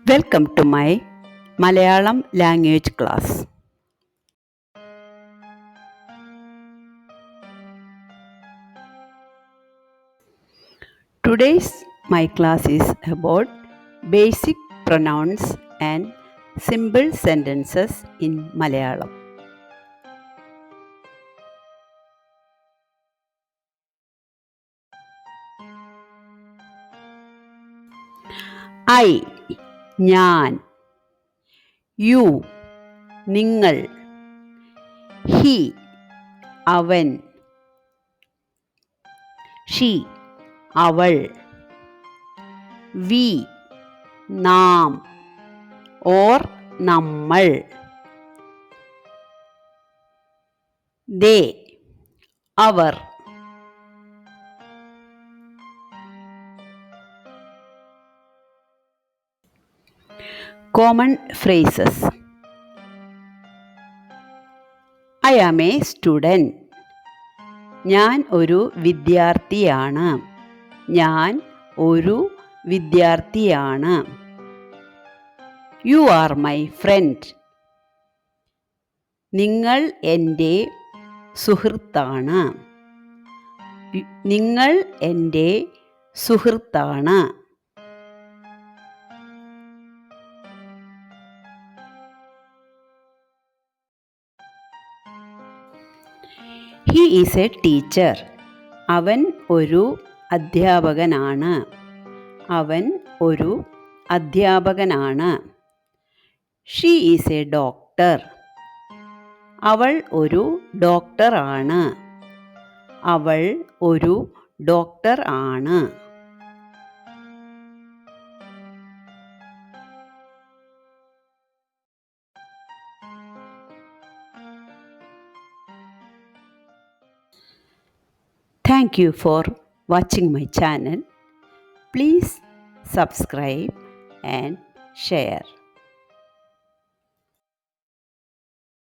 Welcome to my Malayalam language class. Today's my class is about basic pronouns and simple sentences in Malayalam. I, ഞാൻ, you, നിങ്ങൾ, he, അവൻ, she, അവൾ, we, നാം or നമ്മൾ, they, our. Common phrases. I am a student. ഞാൻ ഒരു വിദ്യാർത്ഥിയാണ്. ഞാൻ ഒരു വിദ്യാർത്ഥിയാണ്. You are my friend. നിങ്ങൾ എൻ്റെ സുഹൃത്താണ്. നിങ്ങൾ എൻ്റെ സുഹൃത്താണ്. He is a teacher. അവൻ ഒരു അധ്യാപകനാണ്. അവൻ ഒരു അധ്യാപകനാണ്. She is a doctor. അവൾ ഒരു ഡോക്ടറാണ്. അവൾ ഒരു ഡോക്ടർ ആണ്. Thank you for watching my channel. Please subscribe and share.